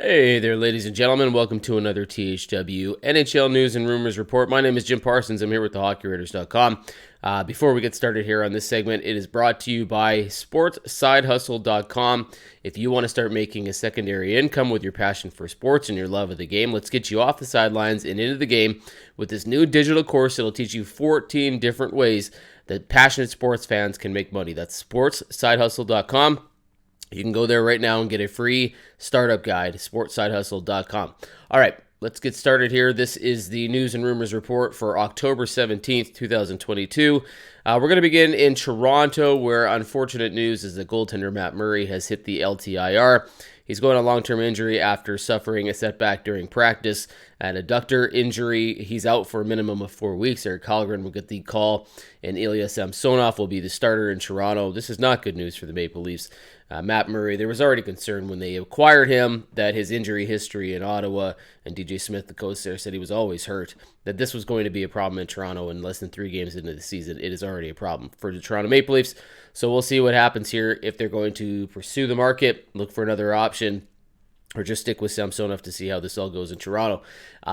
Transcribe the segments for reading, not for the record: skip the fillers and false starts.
Hey there, ladies and gentlemen. Welcome to another THW NHL News and Rumors Report. My name is Jim Parsons. I'm here with thehockeyraiders.com. Before we get started here on this segment, it is brought to you by sportsidehustle.com. If you want to start making a secondary income with your passion for sports and your love of the game, let's get you off the sidelines and into the game with this new digital course that'll teach you 14 different ways that passionate sports fans can make money. That's sportsidehustle.com. You can go there right now and get a free startup guide, sportsidehustle.com. All right, let's get started here. This is the News and Rumors Report for October 17th, 2022. We're going to begin in Toronto, where unfortunate news is that goaltender Matt Murray has hit the LTIR. He's going on long-term injury after suffering a setback during practice and a adductor injury. He's out for a minimum of 4 weeks. Eric Colgren will get the call, and Ilya Samsonov will be the starter in Toronto. This is not good news for the Maple Leafs. Matt Murray, there was already concern when they acquired him that his injury history in Ottawa, and DJ Smith, the coach there, said he was always hurt, that this was going to be a problem in Toronto. In less than 3 games into the season, it is already a problem for the Toronto Maple Leafs. So we'll see what happens here, if they're going to pursue the market, look for another option, or just stick with Samsonov to see how this all goes in Toronto.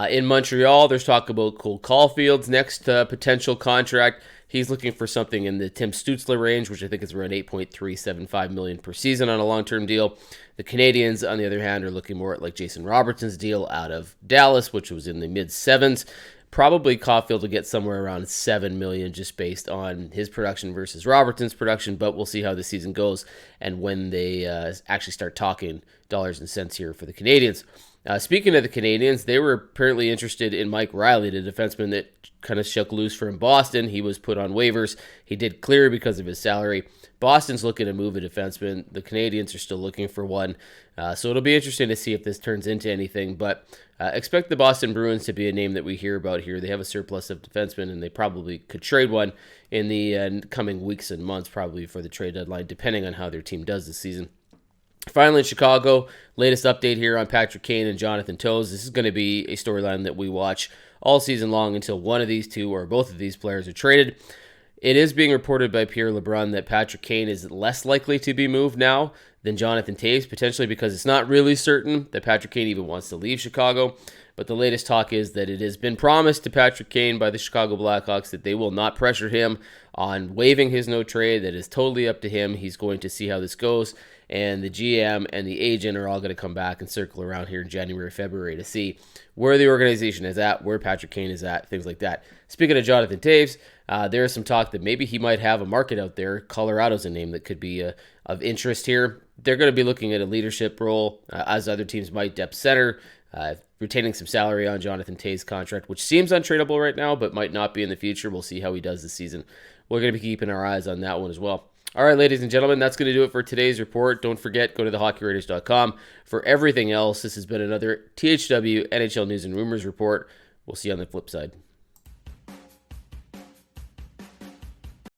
In Montreal, there's talk about Cole Caulfield's next potential contract. He's looking for something in the Tim Stützle range, which I think is around $8.375 million per season on a long-term deal. The Canadiens, on the other hand, are looking more at like Jason Robertson's deal out of Dallas, which was in the mid-sevens. Probably Caufield will get somewhere around $7 million just based on his production versus Robertson's production, but we'll see how the season goes and when they actually start talking dollars and cents here for the Canadiens. Speaking of the Canadiens, they were apparently interested in Mike Reilly, the defenseman that kind of shook loose from Boston. He was put on waivers. He did clear because of his salary. Boston's looking to move a defenseman. The Canadiens are still looking for one. So it'll be interesting to see if this turns into anything. But expect the Boston Bruins to be a name that we hear about here. They have a surplus of defensemen, and they probably could trade one in the coming weeks and months, probably for the trade deadline, depending on how their team does this season. Finally, in Chicago, latest update here on Patrick Kane and Jonathan Toews. This is going to be a storyline that we watch all season long until one of these two or both of these players are traded. It is being reported by Pierre LeBrun that Patrick Kane is less likely to be moved now than Jonathan Toews, potentially because it's not really certain that Patrick Kane even wants to leave Chicago. But the latest talk is that it has been promised to Patrick Kane by the Chicago Blackhawks that they will not pressure him on waiving his no trade. That is totally up to him. He's going to see how this goes. And the GM and the agent are all going to come back and circle around here in January, February to see where the organization is at, where Patrick Kane is at, things like that. Speaking of Jonathan Toews, there is some talk that maybe he might have a market out there. Colorado's a name that could be of interest here. They're going to be looking at a leadership role, as other teams might, depth center, retaining some salary on Jonathan Toews' contract, which seems untradeable right now, but might not be in the future. We'll see how he does this season. We're going to be keeping our eyes on that one as well. All right, ladies and gentlemen, that's going to do it for today's report. Don't forget, go to thehockeyraiders.com for everything else. This has been another THW NHL News and Rumors Report. We'll see you on the flip side.